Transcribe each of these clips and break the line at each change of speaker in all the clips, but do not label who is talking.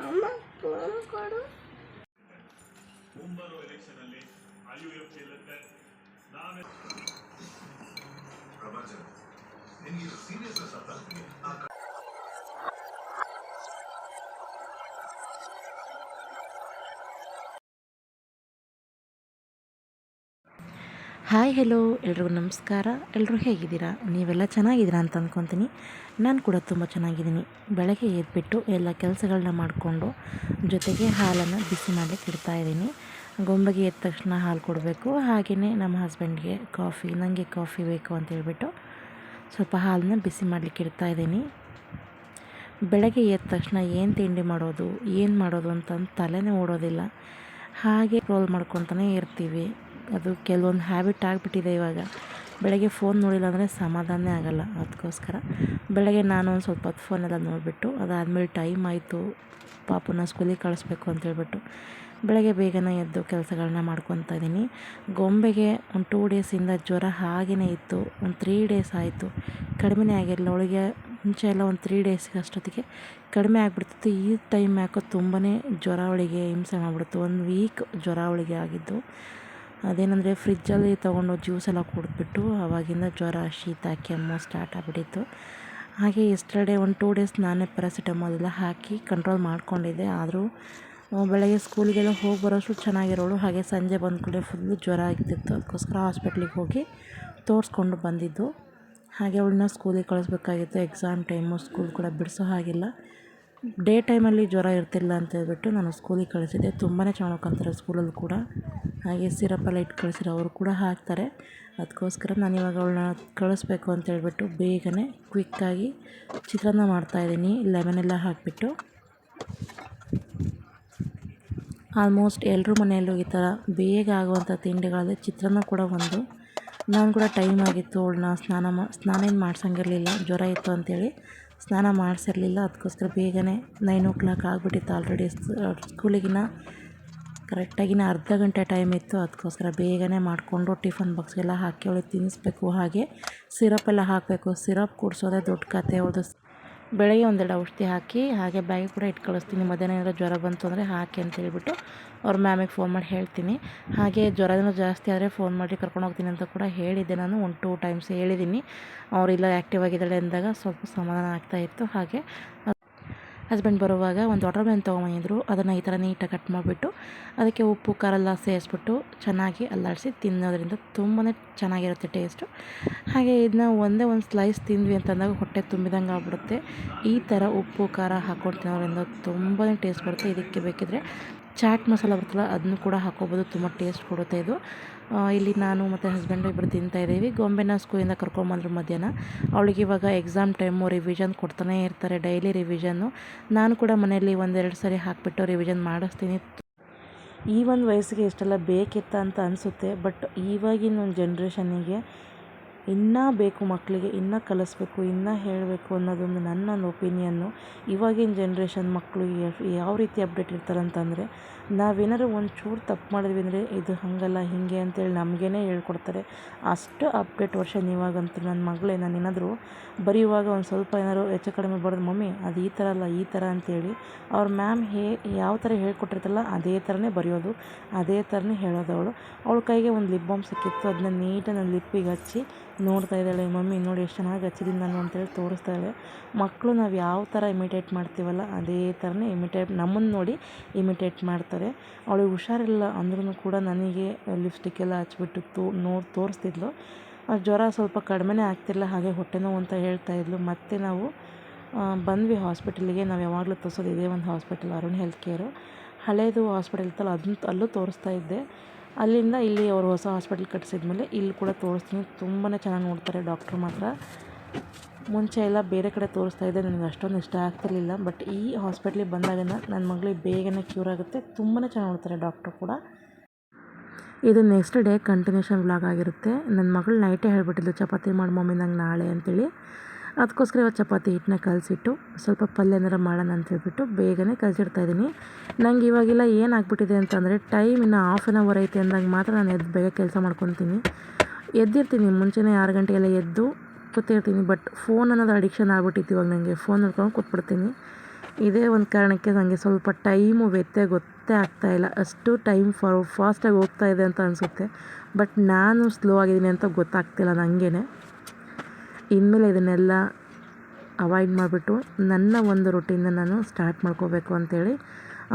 ಅಮ್ಮ ಫೋನ್ ಕೊಡು.
ಮುಂಬರುವ ಎಲೆಕ್ಷನ್ ಅಲ್ಲಿ IUF ಗೆಲ್ಲುತ್ತೆ. ಪ್ರಪಂಚ ನಿಮಗೆ ಸೀರಿಯಸ್ನೆಸ್ ಅರ್ಥ ಆಗ್ತಿದೆ.
ಹಾಯ್ ಹೆಲೋ ಎಲ್ರಿಗೂ ನಮಸ್ಕಾರ. ಎಲ್ಲರೂ ಹೇಗಿದ್ದೀರಾ? ನೀವೆಲ್ಲ ಚೆನ್ನಾಗಿದ್ದೀರಾ ಅಂತ ಅಂದ್ಕೊತೀನಿ. ನಾನು ಕೂಡ ತುಂಬ ಚೆನ್ನಾಗಿದ್ದೀನಿ. ಬೆಳಗ್ಗೆ ಎದ್ಬಿಟ್ಟು ಎಲ್ಲ ಕೆಲಸಗಳನ್ನ ಮಾಡಿಕೊಂಡು ಜೊತೆಗೆ ಹಾಲನ್ನು ಬಿಸಿ ಮಾಡಲಿಕ್ಕೆ ಇಡ್ತಾಯಿದ್ದೀನಿ. ಗೊಂಬೆಗೆ ಎದ್ದ ತಕ್ಷಣ ಹಾಲು ಕೊಡಬೇಕು. ಹಾಗೆಯೇ ನಮ್ಮ ಹಸ್ಬೆಂಡ್ಗೆ ಕಾಫಿ, ನನಗೆ ಕಾಫಿ ಬೇಕು ಅಂತ ಹೇಳ್ಬಿಟ್ಟು ಸ್ವಲ್ಪ ಹಾಲನ್ನ ಬಿಸಿ ಮಾಡಲಿಕ್ಕೆ ಇಡ್ತಾಯಿದ್ದೀನಿ. ಬೆಳಗ್ಗೆ ಎದ್ದ ತಕ್ಷಣ ಏನು ತಿಂಡಿ ಮಾಡೋದು ಅಂತ ತಲೆನೇ ಓಡೋದಿಲ್ಲ. ಹಾಗೆ ರೋಲ್ ಮಾಡ್ಕೊತಾನೆ ಇರ್ತೀವಿ. ಅದು ಕೆಲವೊಂದು ಹ್ಯಾಬಿಟ್ ಆಗಿಬಿಟ್ಟಿದೆ ಇವಾಗ. ಬೆಳಗ್ಗೆ ಫೋನ್ ನೋಡಿಲ್ಲ ಅಂದರೆ ಸಮಾಧಾನ ಆಗೋಲ್ಲ. ಅದಕ್ಕೋಸ್ಕರ ಬೆಳಗ್ಗೆ ನಾನು ಒಂದು ಸ್ವಲ್ಪ ಹೊತ್ತು ಫೋನೆಲ್ಲ ನೋಡಿಬಿಟ್ಟು ಅದಾದಮೇಲೆ ಟೈಮ್ ಆಯಿತು, ಪಾಪುನ ಸ್ಕೂಲಿಗೆ ಕಳಿಸ್ಬೇಕು ಅಂತೇಳ್ಬಿಟ್ಟು ಬೆಳಗ್ಗೆ ಬೇಗನೆ ಎದ್ದು ಕೆಲಸಗಳನ್ನ ಮಾಡ್ಕೊತಾ ಇದ್ದೀನಿ. ಗೊಂಬೆಗೆ ಒಂದು 2 ಡೇಸಿಂದ ಜ್ವರ ಹಾಗೇ ಇತ್ತು. ಒಂದು 3 ಡೇಸ್ ಆಯಿತು, ಕಡಿಮೆನೇ ಆಗಿರಲಿಲ್ಲ. ಅವಳಿಗೆ ಮುಂಚೆ ಎಲ್ಲ ಒಂದು 3 ಡೇಸಿಗೆ ಅಷ್ಟೊತ್ತಿಗೆ ಕಡಿಮೆ ಆಗಿಬಿಡ್ತಿತ್ತು. ಈ ಟೈಮ್ ಯಾಕೋ ತುಂಬಾ ಜ್ವರ ಅವಳಿಗೆ ಹಿಂಸೆ ಮಾಡಿಬಿಡ್ತು. 1 ವೀಕ್ ಜ್ವರ ಅವಳಿಗೆ ಆಗಿದ್ದು. ಅದೇನೆಂದರೆ ಫ್ರಿಜ್ಜಲ್ಲಿ ತೊಗೊಂಡು ಜ್ಯೂಸ್ ಎಲ್ಲ ಕುಡಿದ್ಬಿಟ್ಟು ಆವಾಗಿಂದ ಜ್ವರ, ಶೀತ, ಕೆಮ್ಮು ಸ್ಟಾರ್ಟ್ ಆಗಿಬಿಟ್ಟಿತ್ತು. ಹಾಗೆ ಎಸ್ಟರ್ಡೇ ಒಂದು 2 ಡೇಸ್ ನಾನೇ ಪ್ಯಾರಾಸಿಟಮಾಲ್ ಎಲ್ಲ ಹಾಕಿ ಕಂಟ್ರೋಲ್ ಮಾಡ್ಕೊಂಡಿದ್ದೆ. ಆದರೂ ಬೆಳಗ್ಗೆ ಸ್ಕೂಲಿಗೆಲ್ಲ ಹೋಗಿ ಬರೋಷ್ಟು ಚೆನ್ನಾಗಿರೋಳು. ಹಾಗೆ ಸಂಜೆ ಬಂದ ಕೂಡಲೇ ಫುಲ್ಲು ಜ್ವರ ಆಗ್ತಿತ್ತು. ಅದಕ್ಕೋಸ್ಕರ ಹಾಸ್ಪಿಟ್ಲಿಗೆ ಹೋಗಿ ತೋರಿಸ್ಕೊಂಡು ಬಂದಿದ್ದು. ಹಾಗೆ ಅವಳನ್ನ ಸ್ಕೂಲಿಗೆ ಕಳಿಸ್ಬೇಕಾಗಿತ್ತು. ಎಕ್ಸಾಮ್ ಟೈಮು, ಸ್ಕೂಲ್ ಕೂಡ ಬಿಡಿಸೋ ಹಾಗಿಲ್ಲ. ಡೇ ಟೈಮಲ್ಲಿ ಜ್ವರ ಇರ್ತಿಲ್ಲ ಅಂತ ಹೇಳ್ಬಿಟ್ಟು ನಾನು ಸ್ಕೂಲಿಗೆ ಕಳಿಸಿದ್ದೆ. ತುಂಬಾ ಚೆನ್ನಾಗಿ ನೋಡ್ಕೊತಾರೆ ಸ್ಕೂಲಲ್ಲಿ ಕೂಡ. ಹಾಗೆ ಸಿರಪೆಲ್ಲ ಇಟ್ಟು ಕಳಿಸಿರೋ ಅವರು ಕೂಡ ಹಾಕ್ತಾರೆ. ಅದಕ್ಕೋಸ್ಕರ ನಾನು ಇವಾಗ ಅವಳನ್ನ ಕಳಿಸ್ಬೇಕು ಅಂತ ಹೇಳ್ಬಿಟ್ಟು ಬೇಗನೆ ಕ್ವಿಕ್ಕಾಗಿ ಚಿತ್ರಾನ್ನ ಮಾಡ್ತಾಯಿದ್ದೀನಿ, ಲೆಮನೆಲ್ಲ ಹಾಕಿಬಿಟ್ಟು. ಆಲ್ಮೋಸ್ಟ್ ಎಲ್ಲರ ಮನೆಯಲ್ಲೂ ಈ ಥರ ಬೇಗ ಆಗುವಂಥ ತಿಂಡಿಗಳಲ್ಲಿ ಚಿತ್ರಾನ್ನ ಕೂಡ ಒಂದು. ನಾನು ಕೂಡ ಟೈಮ್ ಆಗಿತ್ತು, ಅವಳನ್ನ ಸ್ನಾನ ಏನು ಮಾಡ್ಸಂಗಿರಲಿಲ್ಲ, ಜ್ವರ ಇತ್ತು ಅಂಥೇಳಿ ಸ್ನಾನ ಮಾಡಿಸಿರಲಿಲ್ಲ. ಅದಕ್ಕೋಸ್ಕರ ಬೇಗನೆ 9 o'clock ಆಗಿಬಿಟ್ಟಿತ್ತು ಆಲ್ರೆಡಿ. ಸ್ಕೂಲಿಗಿನ್ನ ಕರೆಕ್ಟಾಗಿನ ಅರ್ಧ ಗಂಟೆ ಟೈಮ್ ಇತ್ತು. ಅದಕ್ಕೋಸ್ಕರ ಬೇಗನೆ ಮಾಡಿಕೊಂಡು ಟಿಫನ್ ಬಾಕ್ಸ್ಗೆಲ್ಲ ಹಾಕಿ ಅವಳಿಗೆ ತಿನ್ನಿಸ್ಬೇಕು. ಹಾಗೆ ಸಿರಪೆಲ್ಲ ಹಾಕಬೇಕು. ಸಿರಪ್ ಕುಡಿಸೋದೇ ದೊಡ್ಡ ಕತೆ ಅವಳದು. ಬೆಳಗ್ಗೆ 1-2 ಔಷಧಿ ಹಾಕಿ ಹಾಗೆ ಬ್ಯಾಗಿಗೆ ಕೂಡ ಇಟ್ಟು ಕಳಿಸ್ತೀನಿ. ಮಧ್ಯಾಹ್ನ ಏನಾದರೂ ಜ್ವರ ಬಂತು ಅಂದರೆ ಹಾಕಿ ಅಂತ ಹೇಳ್ಬಿಟ್ಟು ಅವ್ರ ಮ್ಯಾಮಿಗೆ ಫೋನ್ ಮಾಡಿ ಹೇಳ್ತೀನಿ. ಹಾಗೆ ಜ್ವರನೂ ಜಾಸ್ತಿ ಆದರೆ ಫೋನ್ ಮಾಡಿ ಕರ್ಕೊಂಡು ಹೋಗ್ತೀನಿ ಅಂತ ಕೂಡ ಹೇಳಿದ್ದೆ. ನಾನು 1-2 ಟೈಮ್ಸ್ ಹೇಳಿದ್ದೀನಿ. ಅವರಿಲ್ಲ ಆ್ಯಕ್ಟಿವ್ ಆಗಿದ್ದಾಳೆ ಅಂದಾಗ ಸ್ವಲ್ಪ ಸಮಾಧಾನ ಆಗ್ತಾಯಿತ್ತು. ಹಾಗೆ ಹಸ್ಬೆಂಡ್ ಬರುವಾಗ ಒಂದು ವಾಟರ್ ಮೆಲನ್ ತೊಗೊಂಬಂದಿದ್ರು. ಅದನ್ನು ಈ ಥರ ನೀಟಾಗಿ ಕಟ್ ಮಾಡಿಬಿಟ್ಟು ಅದಕ್ಕೆ ಉಪ್ಪು ಖಾರ ಎಲ್ಲ ಸೇರಿಸ್ಬಿಟ್ಟು ಚೆನ್ನಾಗಿ ಅಲ್ಲಾಡಿಸಿ ತಿನ್ನೋದ್ರಿಂದ ತುಂಬಾ ಚೆನ್ನಾಗಿರುತ್ತೆ ಟೇಸ್ಟು. ಹಾಗೆ ಇದನ್ನ ಒಂದೇ ಒಂದು ಸ್ಲೈಸ್ ತಿಂದ್ವಿ ಅಂತಂದಾಗ ಹೊಟ್ಟೆ ತುಂಬಿದಂಗೆ ಆಗ್ಬಿಡುತ್ತೆ. ಈ ಥರ ಉಪ್ಪು ಖಾರ ಹಾಕ್ಕೊಂಡು ತಿನ್ನೋದ್ರಿಂದ ತುಂಬಾ ಟೇಸ್ಟ್ ಬರುತ್ತೆ. ಇದಕ್ಕೆ ಬೇಕಿದ್ರೆ ಚಾಟ್ ಮಸಾಲ ಬರ್ತಲ್ಲ, ಅದನ್ನು ಕೂಡ ಹಾಕೋಬೋದು. ತುಂಬ ಟೇಸ್ಟ್ ಕೊಡುತ್ತೆ ಇದು. ಇಲ್ಲಿ ನಾನು ಮತ್ತು ಹಸ್ಬೆಂಡು ಇಬ್ಬರು ತಿಂತಾಯಿದ್ದೀವಿ. ಗೊಂಬೆನ ಸ್ಕೂಲಿಂದ ಕರ್ಕೊಂಬಂದ್ರು ಮಧ್ಯಾಹ್ನ. ಅವಳಿಗೆ ಇವಾಗ ಎಕ್ಸಾಮ್ ಟೈಮು, ರಿವಿಷನ್ ಕೊಡ್ತಾನೆ ಇರ್ತಾರೆ, ಡೈಲಿ ರಿವಿಷನ್ನು. ನಾನು ಕೂಡ ಮನೆಯಲ್ಲಿ 1-2 ಸರಿ ಹಾಕಿಬಿಟ್ಟು ರಿವಿಷನ್ ಮಾಡಿಸ್ತೀನಿ. ಈ ಒಂದು ವಯಸ್ಸಿಗೆ ಇಷ್ಟೆಲ್ಲ ಬೇಕಿತ್ತ ಅಂತ ಅನಿಸುತ್ತೆ. ಬಟ್ ಇವಾಗಿನ ಒಂದು ಜನ್ರೇಷನ್ನಿಗೆ ಇನ್ನೂ ಬೇಕು, ಮಕ್ಕಳಿಗೆ ಇನ್ನೂ ಕಲಿಸ್ಬೇಕು, ಇನ್ನೂ ಹೇಳಬೇಕು ಅನ್ನೋದೊಂದು ನನ್ನೊಂದು ಒಪಿನಿಯನ್ನು. ಇವಾಗಿನ ಜನ್ರೇಷನ್ ಮಕ್ಕಳು ಯಾವ ರೀತಿ ಅಪ್ಡೇಟ್ ಇರ್ತಾರೆ ಅಂತಂದರೆ, ನಾವೇನಾದ್ರು ಒಂಚೂರು ತಪ್ಪು ಮಾಡಿದ್ವಿ ಅಂದರೆ ಇದು ಹಾಗಲ್ಲ ಹೀಗೆ ಅಂತೇಳಿ ನಮಗೇ ಹೇಳ್ಕೊಡ್ತಾರೆ. ಅಷ್ಟು ಅಪ್ಡೇಟ್ ವರ್ಷನ್ ಇವಾಗಂತೂ. ನನ್ನ ಮಗಳೇ, ನಾನು ಏನಾದರೂ ಬರೆಯುವಾಗ ಒಂದು ಸ್ವಲ್ಪ ಏನಾದ್ರು ಹೆಚ್ಚು ಕಡಿಮೆ ಬರೋದು, ಮಮ್ಮಿ ಅದು ಈ ಥರ ಅಲ್ಲ ಈ ಥರ ಅಂತೇಳಿ ಅವ್ರ ಮ್ಯಾಮ್ ಯಾವ ಥರ ಹೇಳ್ಕೊಟ್ಟಿರ್ತಲ್ಲ ಅದೇ ಥರನೇ ಬರೆಯೋದು, ಅದೇ ಥರನೇ ಹೇಳೋದು. ಅವಳ ಕೈಗೆ ಒಂದು ಲಿಪ್ ಬಾಮ್ ಸಿಕ್ಕಿತ್ತು. ಅದನ್ನ ನೀಟಾಗಿ ನನ್ನ ಲಿಪ್ಪಿಗೆ ಹಚ್ಚಿ ನೋಡ್ತಾ ಇದ್ದಾಳೆ. ಮಮ್ಮಿ ನೋಡಿ ಎಷ್ಟು ಚೆನ್ನಾಗಿ ಹಚ್ಚಿದ್ದೀನಿ ನಾನು ಅಂತೇಳಿ ತೋರಿಸ್ತಾ ಇದ್ದಾಳೆ. ಮಕ್ಕಳು ನಾವು ಯಾವ ಥರ ಇಮಿಟೇಟ್ ಮಾಡ್ತೀವಲ್ಲ ಅದೇ ಥರನೇ ನಮ್ಮನ್ನು ನೋಡಿ ಇಮಿಟೇಟ್ ಮಾಡ್ತಾರೆ. ಅವಳಿಗೆ ಹುಷಾರಿಲ್ಲ ಅಂದ್ರೂ ಕೂಡ ನನಗೆ ಲಿಪ್ಸ್ಟಿಕ್ ಎಲ್ಲ ಹಚ್ಬಿಟ್ಟು ತೋರಿಸ್ತಿದ್ಲು. ಜ್ವರ ಸ್ವಲ್ಪ ಕಡಿಮೆನೇ ಆಗ್ತಿರಲಿಲ್ಲ, ಹಾಗೆ ಹೊಟ್ಟೆ ನೋವು ಅಂತ ಹೇಳ್ತಾಯಿದ್ಲು. ಮತ್ತು ನಾವು ಬಂದ್ವಿ ಹಾಸ್ಪಿಟಲಿಗೆ. ನಾವು ಯಾವಾಗಲೂ ತೋರಿಸೋದು ಇದೇ ಒಂದು ಹಾಸ್ಪಿಟಲ್, ಅರುಣ್ ಹೆಲ್ತ್ ಕೇರು. ಹಳೇದು ಹಾಸ್ಪಿಟಲ್ ಇತ್ತಲ್ಲ, ಅಲ್ಲೂ ತೋರಿಸ್ತಾ ಇದ್ದೆ. ಅಲ್ಲಿಂದ ಇಲ್ಲಿ ಅವರು ಹೊಸ ಹಾಸ್ಪಿಟಲ್ ಕಟ್ಟಿಸಿದ್ಮೇಲೆ ಇಲ್ಲಿ ಕೂಡ ತೋರಿಸ್ತೀನಿ. ತುಂಬಾ ಚೆನ್ನಾಗಿ ನೋಡ್ತಾರೆ ಡಾಕ್ಟ್ರು ಮಾತ್ರ. ಮುಂಚೆ ಎಲ್ಲ ಬೇರೆ ಕಡೆ ತೋರಿಸ್ತಾ ಇದ್ದೆ, ನನಗೆ ಅಷ್ಟೊಂದು ಇಷ್ಟ ಆಗ್ತಿರ್ಲಿಲ್ಲ. ಬಟ್ ಈ ಹಾಸ್ಪಿಟ್ಲಿಗೆ ಬಂದಾಗ ನನ್ನ ಮಗಳಿಗೆ ಬೇಗನೆ ಕ್ಯೂರ್ ಆಗುತ್ತೆ. ತುಂಬಾ ಚೆನ್ನಾಗಿ ನೋಡ್ತಾರೆ ಡಾಕ್ಟ್ರು ಕೂಡ. ಇದು ನೆಕ್ಸ್ಟ್ ಡೇ ಕಂಟಿನ್ಯೂಷನ್ ವ್ಲಾಗ್ ಆಗಿರುತ್ತೆ. ನನ್ನ ಮಗಳು ನೈಟೇ ಹೇಳ್ಬಿಟ್ಟಿದ್ದು ಚಪಾತಿ ಮಾಡಿ ಮಮ್ಮಿ ನಂಗೆ ನಾಳೆ ಅಂತೇಳಿ. ಅದಕ್ಕೋಸ್ಕರ ಇವತ್ತು ಚಪಾತಿ ಹಿಟ್ಟನ್ನ ಕಲಸಿಟ್ಟು ಸ್ವಲ್ಪ ಪಲ್ಯ ಏನಾರು ಮಾಡೋಣ ಅಂತೇಳ್ಬಿಟ್ಟು ಬೇಗನೆ ಕಲಸಿಡ್ತಾಯಿದ್ದೀನಿ. ನಂಗೆ ಇವಾಗೆಲ್ಲ ಏನಾಗ್ಬಿಟ್ಟಿದೆ ಅಂತಂದರೆ, ಟೈಮ್ ಇನ್ನು 1/2 hour ಐತೆ ಅಂದಾಗ ಮಾತ್ರ ನಾನು ಎದ್ದು ಬೇಗ ಕೆಲಸ ಮಾಡ್ಕೊತೀನಿ. ಎದ್ದಿರ್ತೀನಿ ಮುಂಚೆನೇ 6 ಗಂಟೆಗೆಲ್ಲ ಎದ್ದು ಕೂತಿರ್ತೀನಿ. ಬಟ್ ಫೋನ್ ಅನ್ನೋದು ಅಡಿಕ್ಷನ್ ಆಗ್ಬಿಟ್ಟಿತ್ತು ಇವಾಗ ನನಗೆ. ಫೋನ್ ನೋಡ್ಕೊಂಡು ಕೂತ್ಬಿಡ್ತೀನಿ. ಇದೇ ಒಂದು ಕಾರಣಕ್ಕೆ ನನಗೆ ಸ್ವಲ್ಪ ಟೈಮು ವ್ಯತ್ಯಯ ಗೊತ್ತೇ ಆಗ್ತಾಯಿಲ್ಲ. ಅಷ್ಟು ಟೈಮ್ ಫಾಸ್ಟಾಗಿ ಹೋಗ್ತಾ ಇದೆ ಅಂತ ಅನಿಸುತ್ತೆ. ಬಟ್ ನಾನು ಸ್ಲೋ ಆಗಿದ್ದೀನಿ ಅಂತ ಗೊತ್ತಾಗ್ತಿಲ್ಲ ನನಗೇ. ಇನ್ಮೇಲೆ ಇದನ್ನೆಲ್ಲ ಅವಾಯ್ಡ್ ಮಾಡಿಬಿಟ್ಟು ನನ್ನ ಒಂದು ರೂಟೀನ್ನ ನಾನು ಸ್ಟಾರ್ಟ್ ಮಾಡ್ಕೋಬೇಕು ಅಂತೇಳಿ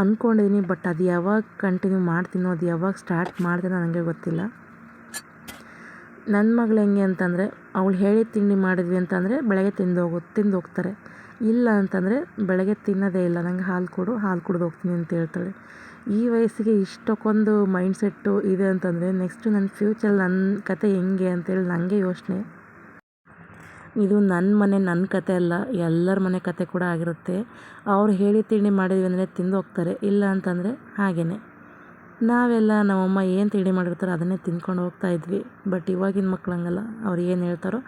ಅಂದ್ಕೊಂಡಿದ್ದೀನಿ. ಬಟ್ ಅದು ಯಾವಾಗ ಕಂಟಿನ್ಯೂ ಮಾಡ್ತೀನೋ, ಅದು ಯಾವಾಗ ಸ್ಟಾರ್ಟ್ ಮಾಡ್ತೀನೋ ನನಗೆ ಗೊತ್ತಿಲ್ಲ. ನನ್ನ ಮಗಳು ಹೆಂಗೆ ಅಂತಂದರೆ, ಅವಳು ಹೇಳಿ ತಿಂಡಿ ಮಾಡಿದ್ವಿ ಅಂತಂದರೆ ಬೆಳಗ್ಗೆ ತಿಂದು ಹೋಗ್ತಾರೆ. ಇಲ್ಲ ಅಂತಂದರೆ ಬೆಳಗ್ಗೆ ತಿನ್ನೋದೇ ಇಲ್ಲ, ನಂಗೆ ಹಾಲು ಕುಡ್ದು ಹೋಗ್ತೀನಿ ಅಂತ ಹೇಳ್ತಾಳೆ. ಈ ವಯಸ್ಸಿಗೆ ಇಷ್ಟಕ್ಕೊಂದು ಮೈಂಡ್ಸೆಟ್ಟು ಇದೆ ಅಂತಂದರೆ ನೆಕ್ಸ್ಟು ನನ್ನ ಫ್ಯೂಚರಲ್ಲಿ ನನ್ನ ಕತೆ ಹೆಂಗೆ ಅಂತೇಳಿ ನನಗೆ ಯೋಚನೆ. ಇದು ನನ್ನ ಮನೆ, ನನ್ನ ಕತೆ ಅಲ್ಲ, ಎಲ್ಲರ ಮನೆ ಕತೆ ಕೂಡ ಆಗಿರುತ್ತೆ. ಅವ್ರು ಹೇಳಿ ತಿಂಡಿ ಮಾಡಿದ್ವಿ ಅಂದರೆ ತಿಂದು ಹೋಗ್ತಾರೆ. ಇಲ್ಲ ಅಂತಂದರೆ ಹಾಗೇ ನಾವೆಲ್ಲ ನಮ್ಮಮ್ಮ ಏನು ತಿಂಡಿ ಮಾಡಿರ್ತಾರೋ ಅದನ್ನೇ ತಿಂದ್ಕೊಂಡು ಹೋಗ್ತಾಯಿದ್ವಿ. ಬಟ್ ಇವಾಗಿನ ಮಕ್ಳು ಹಂಗಲ್ಲ, ಅವ್ರು ಏನು ಹೇಳ್ತಾರೋ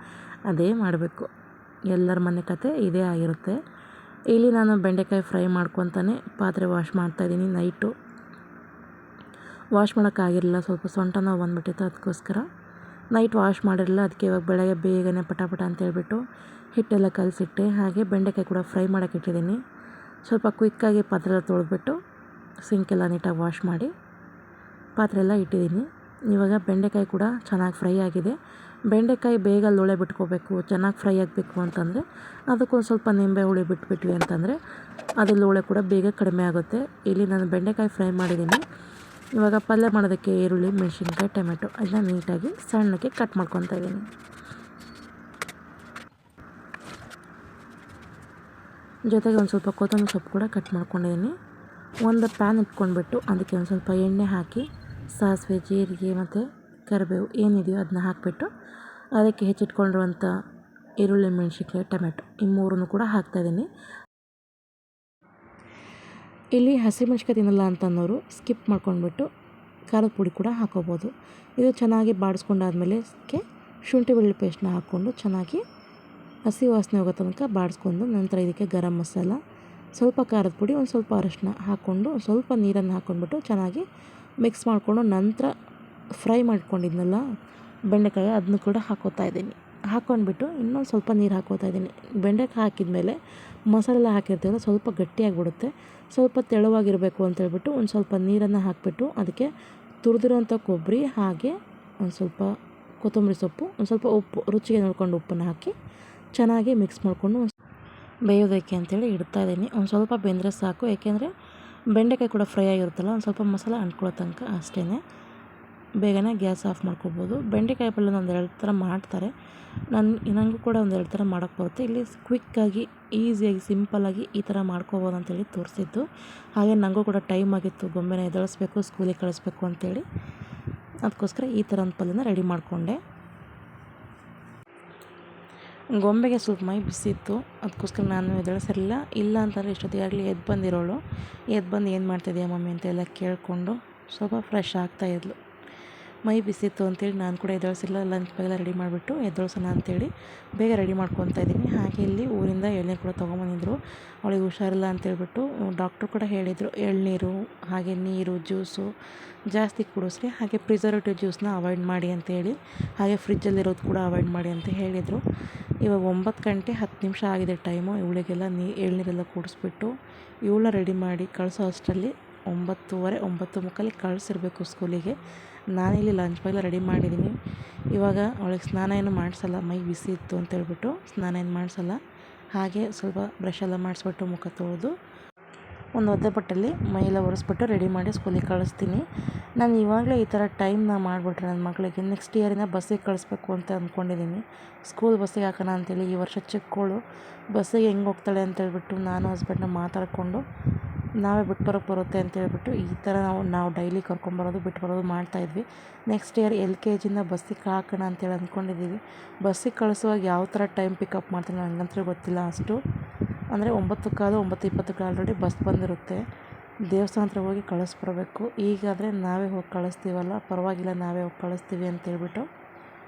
ಅದೇ ಮಾಡಬೇಕು. ಎಲ್ಲರ ಮನೆ ಕತೆ ಇದೇ ಆಗಿರುತ್ತೆ. ಇಲ್ಲಿ ನಾನು ಬೆಂಡೆಕಾಯಿ ಫ್ರೈ ಮಾಡ್ಕೊತಾನೆ ಪಾತ್ರೆ ವಾಶ್ ಮಾಡ್ತಾಯಿದ್ದೀನಿ. ನೈಟು ವಾಶ್ ಮಾಡೋಕ್ಕಾಗಿರಲಿಲ್ಲ, ಸ್ವಲ್ಪ ಸೊಂಟ ನೋವು ಬಂದುಬಿಟ್ಟಿತ್ತು. ಅದಕ್ಕೋಸ್ಕರ ನೈಟ್ ವಾಶ್ ಮಾಡಿರಲಿಲ್ಲ. ಅದಕ್ಕೆ ಇವಾಗ ಬೆಳಗ್ಗೆ ಬೇಗನೆ ಪಟ ಅಂತ ಹೇಳ್ಬಿಟ್ಟು ಹಿಟ್ಟೆಲ್ಲ ಕಲಸಿಟ್ಟೆ. ಹಾಗೆ ಬೆಂಡೆಕಾಯಿ ಕೂಡ ಫ್ರೈ ಮಾಡೋಕ್ಕೆ ಇಟ್ಟಿದ್ದೀನಿ. ಸ್ವಲ್ಪ ಕ್ವಿಕ್ಕಾಗಿ ಪಾತ್ರೆ ಎಲ್ಲ ತೊಳೆದ್ಬಿಟ್ಟು ಸಿಂಕೆಲ್ಲ ನೀಟಾಗಿ ವಾಶ್ ಮಾಡಿ ಪಾತ್ರೆ ಎಲ್ಲ ಇಟ್ಟಿದ್ದೀನಿ. ಇವಾಗ ಬೆಂಡೆಕಾಯಿ ಕೂಡ ಚೆನ್ನಾಗಿ ಫ್ರೈ ಆಗಿದೆ. ಬೆಂಡೆಕಾಯಿ ಬೇಗ ಲೋಳೆ ಬಿಟ್ಕೋಬೇಕು, ಚೆನ್ನಾಗಿ ಫ್ರೈ ಆಗಬೇಕು ಅಂತಂದರೆ ಅದಕ್ಕೊಂದು ಸ್ವಲ್ಪ ನಿಂಬೆ ಹುಳಿ ಬಿಟ್ಬಿಟ್ವಿ ಅಂತಂದರೆ ಅದು ಲೋಳೆ ಕೂಡ ಬೇಗ ಕಡಿಮೆ ಆಗುತ್ತೆ. ಇಲ್ಲಿ ನಾನು ಬೆಂಡೆಕಾಯಿ ಫ್ರೈ ಮಾಡಿದ್ದೀನಿ. ಇವಾಗ ಪಲ್ಯ ಮಾಡೋದಕ್ಕೆ ಈರುಳ್ಳಿ, ಮೆಣಸಿನ್ಕಾಯಿ, ಟೊಮೆಟೊ ಅದನ್ನ ನೀಟಾಗಿ ಸಣ್ಣಕ್ಕೆ ಕಟ್ ಮಾಡ್ಕೊತಾ ಇದ್ದೀನಿ. ಜೊತೆಗೆ ಒಂದು ಸ್ವಲ್ಪ ಕೊತ್ತಂಬರಿ ಸೊಪ್ಪು ಕೂಡ ಕಟ್ ಮಾಡ್ಕೊಂಡಿದ್ದೀನಿ. ಒಂದು ಪ್ಯಾನ್ ಇಟ್ಕೊಂಡ್ಬಿಟ್ಟು ಅದಕ್ಕೆ ಒಂದು ಸ್ವಲ್ಪ ಎಣ್ಣೆ ಹಾಕಿ ಸಾಸಿವೆ, ಜೀರಿಗೆ ಮತ್ತು ಕರಿಬೇವು ಏನಿದೆಯೋ ಅದನ್ನ ಹಾಕಿಬಿಟ್ಟು ಅದಕ್ಕೆ ಹೆಚ್ಚಿಟ್ಕೊಂಡಿರುವಂಥ ಈರುಳ್ಳಿ, ಮೆಣಸಿನ್ಕಾಯಿ, ಟೊಮೆಟೊ ಈ ಮೂರನ್ನು ಕೂಡ ಹಾಕ್ತಾಯಿದ್ದೀನಿ. ಇಲ್ಲಿ ಹಸಿಮೆಣ್ಸಿಕಾಯಿ ತಿನ್ನಲ್ಲ ಅಂತಂದವರು ಸ್ಕಿಪ್ ಮಾಡ್ಕೊಂಡ್ಬಿಟ್ಟು ಖಾರದ ಪುಡಿ ಕೂಡ ಹಾಕೋಬೋದು. ಇದು ಚೆನ್ನಾಗಿ ಬಾಡಿಸ್ಕೊಂಡಾದ್ಮೇಲೆ ಅದಕ್ಕೆ ಶುಂಠಿ ಬೆಳ್ಳುಳ್ಳಿ ಪೇಸ್ಟ್ನ ಹಾಕ್ಕೊಂಡು ಚೆನ್ನಾಗಿ ಹಸಿ ವಾಸನೆ ಹೋಗೋ ತನಕ ಬಾಡಿಸ್ಕೊಂಡು ನಂತರ ಇದಕ್ಕೆ ಗರಂ ಮಸಾಲ, ಸ್ವಲ್ಪ ಖಾರದ ಪುಡಿ, ಒಂದು ಸ್ವಲ್ಪ ಅರಶಿನ ಹಾಕ್ಕೊಂಡು ಸ್ವಲ್ಪ ನೀರನ್ನು ಹಾಕ್ಕೊಂಡ್ಬಿಟ್ಟು ಚೆನ್ನಾಗಿ ಮಿಕ್ಸ್ ಮಾಡಿಕೊಂಡು ನಂತರ ಫ್ರೈ ಮಾಡ್ಕೊಂಡಿದ್ನಲ್ಲ ಬೆಂಡೆಕಾಯಿ ಅದನ್ನು ಕೂಡ ಹಾಕೋತಾ ಇದ್ದೀನಿ. ಹಾಕ್ಕೊಂಡ್ಬಿಟ್ಟು ಇನ್ನೊಂದು ಸ್ವಲ್ಪ ನೀರು ಹಾಕೋತಾ ಇದ್ದೀನಿ. ಬೆಂಡೆಕಾಯಿ ಹಾಕಿದ ಮೇಲೆ ಮಸಾಲೆಲ್ಲ ಹಾಕಿರ್ತೀವಲ್ಲ ಸ್ವಲ್ಪ ಗಟ್ಟಿಯಾಗಿಬಿಡುತ್ತೆ. ಸ್ವಲ್ಪ ತೆಳುವಾಗಿರಬೇಕು ಅಂತೇಳ್ಬಿಟ್ಟು ಒಂದು ಸ್ವಲ್ಪ ನೀರನ್ನು ಹಾಕಿಬಿಟ್ಟು ಅದಕ್ಕೆ ತುರಿದಿರೋಂಥ ಕೊಬ್ಬರಿ, ಹಾಗೆ ಒಂದು ಸ್ವಲ್ಪ ಕೊತ್ತಂಬರಿ ಸೊಪ್ಪು, ಒಂದು ಸ್ವಲ್ಪ ಉಪ್ಪು, ರುಚಿಗೆ ನೋಡ್ಕೊಂಡು ಉಪ್ಪನ್ನು ಹಾಕಿ ಚೆನ್ನಾಗಿ ಮಿಕ್ಸ್ ಮಾಡಿಕೊಂಡು ಬೇಯೋದಕ್ಕೆ ಅಂತೇಳಿ ಇಡ್ತಾಯಿದ್ದೀನಿ. ಒಂದು ಸ್ವಲ್ಪ ಬೆಂದರೆ ಸಾಕು, ಏಕೆಂದರೆ ಬೆಂಡೆಕಾಯಿ ಕೂಡ ಫ್ರೈ ಆಗಿರುತ್ತಲ್ಲ, ಒಂದು ಸ್ವಲ್ಪ ಮಸಾಲೆ ಅಂಟ್ಕೊಳ್ಳೋ ತನಕ ಅಷ್ಟೇ. ಬೇಗನೆ ಗ್ಯಾಸ್ ಆಫ್ ಮಾಡ್ಕೋಬೋದು. ಬೆಂಡೆಕಾಯಿ ಪಲ್ಯನ ಒಂದೆರಡು ಥರ ಮಾಡ್ತಾರೆ. ನನಗೂ ಕೂಡ ಒಂದೆರಡು ಥರ ಮಾಡೋಕ್ಕೆ ಬರುತ್ತೆ. ಇಲ್ಲಿ ಕ್ವಿಕ್ಕಾಗಿ, ಈಸಿಯಾಗಿ, ಸಿಂಪಲ್ಲಾಗಿ ಈ ಥರ ಮಾಡ್ಕೋಬೋದು ಅಂತೇಳಿ ತೋರಿಸಿದ್ದು. ಹಾಗೆ ನನಗೂ ಕೂಡ ಟೈಮ್ ಆಗಿತ್ತು, ಗೊಂಬೆನ ಎದ್ದೇಳಿಸ್ಬೇಕು, ಸ್ಕೂಲಿಗೆ ಕಳಿಸ್ಬೇಕು ಅಂತೇಳಿ. ಅದಕ್ಕೋಸ್ಕರ ಈ ಥರ ಒಂದು ಪಲ್ಯನ ರೆಡಿ ಮಾಡಿಕೊಂಡೆ. ಗೊಂಬೆಗೆ ಸ್ವಲ್ಪ ಮೈ ಬಿಸಿ ಇತ್ತು, ಅದಕ್ಕೋಸ್ಕರ ನಾನು ಎದ್ದೇಳಿಸಿರಲಿಲ್ಲ. ಇಲ್ಲ ಅಂತಂದರೆ ಇಷ್ಟೊತ್ತಿಗಾಗಲಿ ಎದ್ದು ಬಂದಿರೋಳು. ಎದ್ದು ಬಂದು ಏನು ಮಾಡ್ತಿದ್ದೀಯ ಮಮ್ಮಿ ಅಂತೆಲ್ಲ ಕೇಳಿಕೊಂಡು ಸ್ವಲ್ಪ ಫ್ರೆಶ್ ಆಗ್ತಾಯಿದ್ಲು. ಮೈ ಬಿಸಿತ್ತು ಅಂತೇಳಿ ನಾನು ಕೂಡ ಎದ್ದೇಳಿಸಿಲ್ಲ. ಲಂಚ್ ಬೇಗ ರೆಡಿ ಮಾಡಿಬಿಟ್ಟು ಎದ್ದೇಳ್ಸೋಣ ಅಂತೇಳಿ ಬೇಗ ರೆಡಿ ಮಾಡ್ಕೊತಾ ಇದ್ದೀನಿ. ಹಾಗೆ ಇಲ್ಲಿ ಊರಿಂದ ಎಳ್ನೀರು ಕೂಡ ತೊಗೊಂಬಂದಿದ್ರು. ಅವಳಿಗೆ ಹುಷಾರಿಲ್ಲ ಅಂತೇಳ್ಬಿಟ್ಟು ಡಾಕ್ಟ್ರು ಕೂಡ ಹೇಳಿದರು, ಎಳ್ನೀರು ಹಾಗೆ ನೀರು, ಜ್ಯೂಸು ಜಾಸ್ತಿ ಕುಡಿಸ್ರಿ, ಹಾಗೆ ಪ್ರಿಸರ್ವೇಟಿವ್ ಜ್ಯೂಸನ್ನ ಅವಾಯ್ಡ್ ಮಾಡಿ ಅಂತೇಳಿ, ಹಾಗೆ ಫ್ರಿಜ್ಜಲ್ಲಿರೋದು ಕೂಡ ಅವಾಯ್ಡ್ ಮಾಡಿ ಅಂತ ಹೇಳಿದರು. ಇವಾಗ 9 ಗಂಟೆ 10 ನಿಮಿಷ ಆಗಿದೆ ಟೈಮು. ಇವಳಿಗೆಲ್ಲ ಎಳ್ನೀರೆಲ್ಲ ಕುಡಿಸ್ಬಿಟ್ಟು ಇವಳನ್ನ ರೆಡಿ ಮಾಡಿ ಕಳಿಸೋ ಅಷ್ಟರಲ್ಲಿ 9:30, 9:45 ಕಳಿಸಿರ್ಬೇಕು ಸ್ಕೂಲಿಗೆ. ನಾನಿಲ್ಲಿ ಲಂಚ್ ಬಾಯ್ಲ ರೆಡಿ ಮಾಡಿದ್ದೀನಿ. ಇವಾಗ ಅವಳಿಗೆ ಸ್ನಾನ ಏನು ಮಾಡಿಸಲ್ಲ, ಮೈ ಬಿಸಿ ಇತ್ತು ಅಂತೇಳ್ಬಿಟ್ಟು ಸ್ನಾನ ಏನು ಮಾಡಿಸಲ್ಲ. ಹಾಗೆ ಸ್ವಲ್ಪ ಬ್ರಷೆಲ್ಲ ಮಾಡಿಸ್ಬಿಟ್ಟು ಮುಖ ತೊಳೆದು ಒಂದು ಒದ್ದೆ ಬಟ್ಟೆಯಲ್ಲಿ ಮೈಯೆಲ್ಲ ಒರೆಸ್ಬಿಟ್ಟು ರೆಡಿ ಮಾಡಿ ಸ್ಕೂಲಿಗೆ ಕಳಿಸ್ತೀನಿ. ನಾನು ಇವಾಗಲೇ ಈ ಥರ ಟೈಮ್ನ ಮಾಡಿಬಿಟ್ರೆ ನನ್ನ ಮಗಳಿಗೆ ನೆಕ್ಸ್ಟ್ ಇಯರಿಂದ ಬಸ್ಸಿಗೆ ಕಳಿಸ್ಬೇಕು ಅಂತ ಅಂದ್ಕೊಂಡಿದ್ದೀನಿ. ಸ್ಕೂಲ್ ಬಸ್ಸಿಗೆ ಹಾಕೋಣ ಅಂತೇಳಿ. ಈ ವರ್ಷ ಚಿಕ್ಕವಳು ಬಸ್ಸಿಗೆ ಹೆಂಗೆ ಹೋಗ್ತಾಳೆ ಅಂತೇಳ್ಬಿಟ್ಟು ನಾನು ಹಸ್ಬೆಂಡ್ನ ಮಾತಾಡಿಕೊಂಡು ನಾವೇ ಬಿಟ್ಟು ಬರುತ್ತೆ ಅಂತೇಳ್ಬಿಟ್ಟು ಈ ಥರ ನಾವು ಡೈಲಿ ಕರ್ಕೊಂಬರೋದು ಬಿಟ್ಟು ಬರೋದು ಮಾಡ್ತಾಯಿದ್ವಿ. ನೆಕ್ಸ್ಟ್ ಇಯರ್ LKGಯಿಂದ ಬಸ್ಸಿಗೆ ಹಾಕೋಣ ಅಂತೇಳಿ ಅಂದ್ಕೊಂಡಿದ್ದೀವಿ. ಬಸ್ಸಿಗೆ ಕಳಿಸುವಾಗ ಯಾವ ಥರ ಟೈಮ್ ಪಿಕಪ್ ಮಾಡ್ತೀನಿ ನನಗಂತೂ ಗೊತ್ತಿಲ್ಲ. ಅಷ್ಟು ಅಂದರೆ 9:15, 9:20 ಆಲ್ರೆಡಿ ಬಸ್ ಬಂದಿರುತ್ತೆ. ದೇವಸ್ಥಾನ ಹತ್ರ ಹೋಗಿ ಕಳಿಸ್ಬರ್ಬೇಕು. ಈಗಾದರೆ ನಾವೇ ಹೋಗಿ ಕಳಿಸ್ತೀವಲ್ಲ, ಪರವಾಗಿಲ್ಲ ನಾವೇ ಹೋಗಿ ಕಳಿಸ್ತೀವಿ ಅಂತೇಳ್ಬಿಟ್ಟು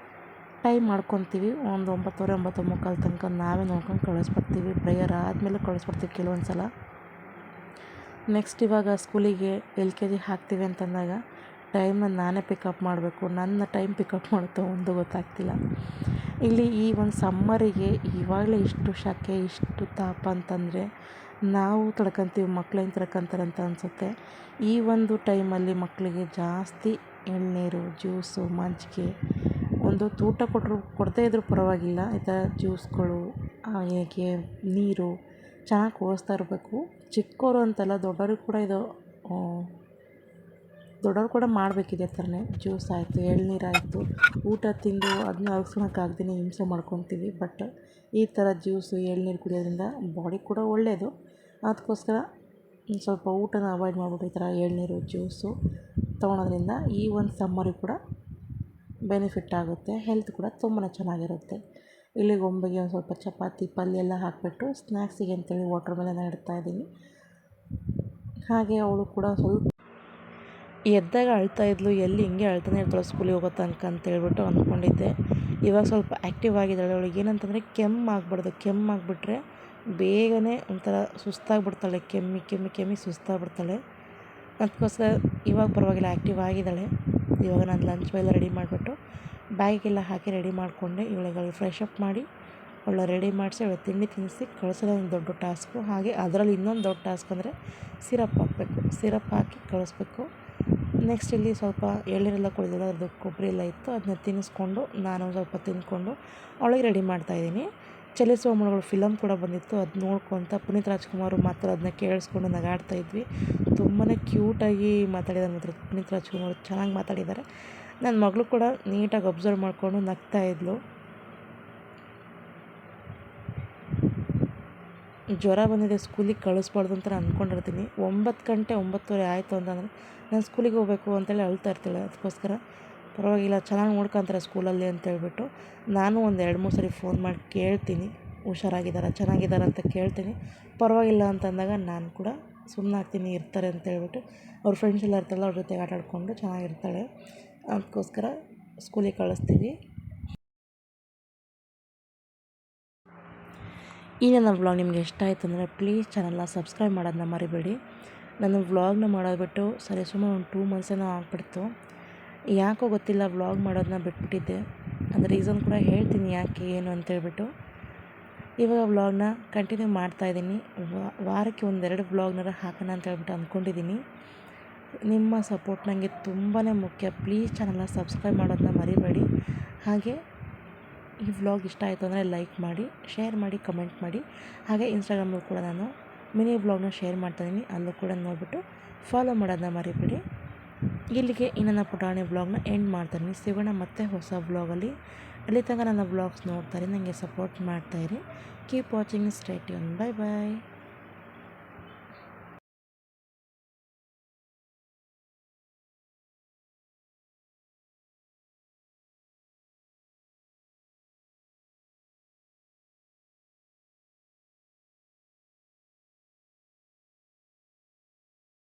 ಟೈಮ್ ಮಾಡ್ಕೊತೀವಿ. ಒಂದು 9:30, 9:45 ತನಕ ನಾವೇ ನೋಡ್ಕೊಂಡು ಕಳಿಸ್ಬರ್ತೀವಿ. ಪ್ರೇಯರ್ ಆದಮೇಲೆ ಕಳಿಸ್ಬರ್ತೀವಿ ಕೆಲವೊಂದು ಸಲ. ನೆಕ್ಸ್ಟ್ ಇವಾಗ ಸ್ಕೂಲಿಗೆ LKG ಹಾಕ್ತೀವಿ ಅಂತಂದಾಗ ಟೈಮ್ನ ನಾನೇ ಪಿಕಪ್ ಮಾಡಬೇಕು. ನನ್ನ ಟೈಮ್ ಪಿಕಪ್ ಮಾಡುತ್ತೋ ಒಂದು ಗೊತ್ತಾಗ್ತಿಲ್ಲ. ಇಲ್ಲಿ ಈ ಒಂದು ಸಮ್ಮರಿಗೆ ಇವಾಗಲೇ ಇಷ್ಟು ಶೆಕೆ ಇಷ್ಟು ತಾಪ ಅಂತಂದರೆ ನಾವು ತಡ್ಕೊತೀವಿ ಮಕ್ಳೇನು ತಡ್ಕೊತಾರೆ ಅಂತ ಅನಿಸುತ್ತೆ. ಈ ಒಂದು ಟೈಮಲ್ಲಿ ಮಕ್ಕಳಿಗೆ ಜಾಸ್ತಿ ಎಳ್ನೀರು, ಜ್ಯೂಸು, ಮಜ್ಜಿಗೆ ಒಂದು ಊಟ ಕೊಡದೇ ಇದ್ರೂ ಪರವಾಗಿಲ್ಲ, ಈ ಥರ ಜ್ಯೂಸ್ಗಳು ಹೇಗೆ ನೀರು ಚೆನ್ನಾಗಿ ಕುಡಿಸ್ತಾ ಇರಬೇಕು. ಚಿಕ್ಕವರು ಅಂತಲ್ಲ, ದೊಡ್ಡವ್ರಿಗೆ ಕೂಡ ಇದು ದೊಡ್ಡವ್ರು ಕೂಡ ಮಾಡಬೇಕಿದೆ ಥರನೇ. ಜ್ಯೂಸ್ ಆಯಿತು, ಎಳ್ನೀರಾಯಿತು, ಊಟ ತಿಂದು ಅದನ್ನ ಅರಗಿಸ್ಕೊಳಕ್ಕಾಗ್ದೇ ಹಿಂಸೆ ಮಾಡ್ಕೊತೀವಿ. ಬಟ್ ಈ ಥರ ಜ್ಯೂಸು ಎಳ್ನೀರು ಕುಡಿಯೋದ್ರಿಂದ ಬಾಡಿ ಕೂಡ ಒಳ್ಳೆಯದು. ಅದಕ್ಕೋಸ್ಕರ ಸ್ವಲ್ಪ ಊಟನ ಅವಾಯ್ಡ್ ಮಾಡಿಬಿಟ್ಟು ಈ ಥರ ಎಳ್ನೀರು, ಜ್ಯೂಸು ತೊಗೊಳೋದ್ರಿಂದ ಈ ಒಂದು ಸಮ್ಮರಿಗೆ ಕೂಡ ಬೆನಿಫಿಟ್ ಆಗುತ್ತೆ. ಹೆಲ್ತ್ ಕೂಡ ತುಂಬಾ ಚೆನ್ನಾಗಿರುತ್ತೆ. ಇಲ್ಲಿ ಗೊಂಬೆಗೆ ಒಂದು ಸ್ವಲ್ಪ ಚಪಾತಿ ಪಲ್ಯ ಎಲ್ಲ ಹಾಕಿಬಿಟ್ಟು ಸ್ನ್ಯಾಕ್ಸಿಗೆ ಅಂತೇಳಿ ವಾಟರ್ ಮೆಲನ್ ಇಡ್ತಾಯಿದ್ದೀನಿ. ಹಾಗೆ ಅವಳು ಕೂಡ ಸ್ವಲ್ಪ ಎದ್ದಾಗ ಅಳ್ತಾಯಿದ್ಲು, ಎಲ್ಲಿ ಹಿಂಗೆ ಅಳ್ತಾನೆ ಇರ್ತಾಳೆ ಸ್ಕೂಲಿಗೆ ಹೋಗೋ ತನಕ ಅಂತೇಳ್ಬಿಟ್ಟು ಅಂದ್ಕೊಂಡಿದ್ದೆ. ಇವಾಗ ಸ್ವಲ್ಪ ಆ್ಯಕ್ಟಿವ್ ಆಗಿದ್ದಾಳೆ. ಅವಳಿಗೆ ಏನಂತಂದರೆ ಕೆಮ್ಮಾಗಬಾರ್ದು, ಕೆಮ್ಮಾಗಿಬಿಟ್ರೆ ಬೇಗನೆ ಒಂಥರ ಸುಸ್ತಾಗಿಬಿಡ್ತಾಳೆ, ಕೆಮ್ಮಿ ಸುಸ್ತಾಗಿಬಿಡ್ತಾಳೆ. ಅದಕ್ಕೋಸ್ಕರ ಇವಾಗ ಪರವಾಗಿಲ್ಲ, ಆ್ಯಕ್ಟಿವ್ ಆಗಿದ್ದಾಳೆ. ಇವಾಗ ನಾನು ಲಂಚ್ ಎಲ್ಲ ರೆಡಿ ಮಾಡಿಬಿಟ್ಟು ಬ್ಯಾಗಿಗೆಲ್ಲ ಹಾಕಿ ರೆಡಿ ಮಾಡಿಕೊಂಡೆ. ಇವಳಿಗೆ ಫ್ರೆಶ್ ಅಪ್ ಮಾಡಿ ಅವಳ ರೆಡಿ ಮಾಡಿಸಿ ಅವಳ ತಿಂಡಿ ತಿನ್ನಿಸಿ ಕಳಿಸೋದೇ ಒಂದು ದೊಡ್ಡ ಟಾಸ್ಕು. ಹಾಗೆ ಅದರಲ್ಲಿ ಇನ್ನೊಂದು ದೊಡ್ಡ ಟಾಸ್ಕ್ ಅಂದರೆ ಸಿರಪ್ ಹಾಕಬೇಕು. ಸಿರಪ್ ಹಾಕಿ ಕಳಿಸ್ಬೇಕು. ನೆಕ್ಸ್ಟ್ ಇಲ್ಲಿ ಸ್ವಲ್ಪ ಎಳ್ನೀರೆಲ್ಲ ಕುಡಿದಿಲ್ಲ, ಅದ್ರದ್ದು ಕೊಬ್ಬರಿ ಎಲ್ಲ ಇತ್ತು, ಅದನ್ನ ತಿನ್ನಿಸ್ಕೊಂಡು ನಾನು ಸ್ವಲ್ಪ ತಿಂದ್ಕೊಂಡು ಅವಳಿಗೆ ರೆಡಿ ಮಾಡ್ತಾಯಿದ್ದೀನಿ. ಚಲಿಸುವ ಮೋಡಗಳು ಫಿಲಮ್ ಕೂಡ ಬಂದಿತ್ತು, ಅದು ನೋಡ್ಕೊತ ಪುನೀತ್ ರಾಜ್ಕುಮಾರ್ ಮಾತ್ರ ಅದನ್ನ ಕೇಳಿಸ್ಕೊಂಡು ನಗಾಡ್ತಾಯಿದ್ವಿ. ತುಂಬಾ ಕ್ಯೂಟಾಗಿ ಮಾತಾಡಿದ್ದಾರೆ ಮಾತ್ರ ಪುನೀತ್ ರಾಜ್ಕುಮಾರ್, ಚೆನ್ನಾಗಿ ಮಾತಾಡಿದ್ದಾರೆ. ನನ್ನ ಮಗಳು ಕೂಡ ನೀಟಾಗಿ ಅಬ್ಸರ್ವ್ ಮಾಡಿಕೊಂಡು ನಗ್ತಾಯಿದ್ಲು. ಜ್ವರ ಬಂದಿದೆ, ಸ್ಕೂಲಿಗೆ ಕಳಿಸ್ಬಾರ್ದು ಅಂತ ಅಂದ್ಕೊಂಡಿರ್ತೀನಿ. 9 ಗಂಟೆ 9:30 ಆಯಿತು ಅಂತಂದರೆ ನಾನು ಸ್ಕೂಲಿಗೆ ಹೋಗಬೇಕು ಅಂತೇಳಿ ಅಳ್ತಾ ಇರ್ತಾಳೆ. ಅದಕ್ಕೋಸ್ಕರ ಪರವಾಗಿಲ್ಲ, ಚೆನ್ನಾಗಿ ನೋಡ್ಕೊತಾರೆ ಸ್ಕೂಲಲ್ಲಿ ಅಂತೇಳ್ಬಿಟ್ಟು ನಾನು ಒಂದು 2-3 ಸರಿ ಫೋನ್ ಮಾಡಿ ಕೇಳ್ತೀನಿ, ಹುಷಾರಾಗಿದ್ದಾರಾ, ಚೆನ್ನಾಗಿದ್ದಾರೆ ಅಂತ ಕೇಳ್ತೀನಿ. ಪರವಾಗಿಲ್ಲ ಅಂತಂದಾಗ ನಾನು ಕೂಡ ಸುಮ್ಮನಾಗ್ತೀನಿ, ಇರ್ತಾರೆ ಅಂತೇಳ್ಬಿಟ್ಟು. ಅವ್ರ ಫ್ರೆಂಡ್ಸ್ ಎಲ್ಲ ಇರ್ತಾರಲ್ಲ, ಅವ್ರ ಜೊತೆಗೆ ಆಟಾಡಿಕೊಂಡು ಚೆನ್ನಾಗಿರ್ತಾಳೆ. ಅದಕ್ಕೋಸ್ಕರ ಸ್ಕೂಲಿಗೆ ಕಳಿಸ್ತೀವಿ. ಈ ನನ್ನ ವ್ಲಾಗ್ ನಿಮಗೆ ಇಷ್ಟ ಆಯಿತು ಅಂದರೆ ಪ್ಲೀಸ್ ಚಾನಲ್ನ ಸಬ್ಸ್ಕ್ರೈಬ್ ಮಾಡೋದನ್ನ ಮರಿಬೇಡಿ. ನಾನು ವ್ಲಾಗ್ನ ಮಾಡೋದ್ಬಿಟ್ಟು ಸುಮಾರು ಒಂದು 2 months ಏನೋ ಆಗಿಬಿಡ್ತು. ಯಾಕೋ ಗೊತ್ತಿಲ್ಲ, ವ್ಲಾಗ್ ಮಾಡೋದನ್ನ ಬಿಟ್ಬಿಟ್ಟಿದ್ದೆ. ಅದು ರೀಸನ್ ಕೂಡ ಹೇಳ್ತೀನಿ ಯಾಕೆ ಏನು ಅಂತೇಳ್ಬಿಟ್ಟು. ಇವಾಗ ವ್ಲಾಗ್ನ ಕಂಟಿನ್ಯೂ ಮಾಡ್ತಾಯಿದ್ದೀನಿ. ವಾರಕ್ಕೆ 1-2 ವ್ಲಾಗ್ನಾರ ಹಾಕೋಣ ಅಂತೇಳ್ಬಿಟ್ಟು ಅಂದ್ಕೊಂಡಿದ್ದೀನಿ. ನಿಮ್ಮ ಸಪೋರ್ಟ್ ನನಗೆ ತುಂಬಾ ಮುಖ್ಯ. ಪ್ಲೀಸ್ ಚಾನಲ್ನ ಸಬ್ಸ್ಕ್ರೈಬ್ ಮಾಡೋದನ್ನ ಮರಿಬೇಡಿ. ಹಾಗೆ ಈ ವ್ಲಾಗ್ ಇಷ್ಟ ಆಯಿತು ಅಂದರೆ ಲೈಕ್ ಮಾಡಿ, ಶೇರ್ ಮಾಡಿ, ಕಮೆಂಟ್ ಮಾಡಿ. ಹಾಗೆ ಇನ್ಸ್ಟಾಗ್ರಾಮಲ್ಲೂ ಕೂಡ ನಾನು ಮಿನಿ ವ್ಲಾಗ್ನ ಶೇರ್ ಮಾಡ್ತಾಯಿದ್ದೀನಿ, ಅಲ್ಲೂ ಕೂಡ ನೋಡಿಬಿಟ್ಟು ಫಾಲೋ ಮಾಡೋದನ್ನ ಮರಿಬೇಡಿ. ಇಲ್ಲಿಗೆ ಈ ನನ್ನ ಪುಟಾಣಿ ವ್ಲಾಗ್ನ ಎಂಡ್ ಮಾಡ್ತಾಯಿದ್ದೀನಿ. ಸಿಗೋಣ ಮತ್ತೆ ಹೊಸ ವ್ಲಾಗಲ್ಲಿ. ಅಲ್ಲಿ ತನಕ ನನ್ನ ವ್ಲಾಗ್ಸ್ ನೋಡ್ತಾಯಿರಿ, ನನಗೆ ಸಪೋರ್ಟ್ ಮಾಡ್ತಾಯಿರಿ. Keep watching, stay tune, bye ಬಾಯ್.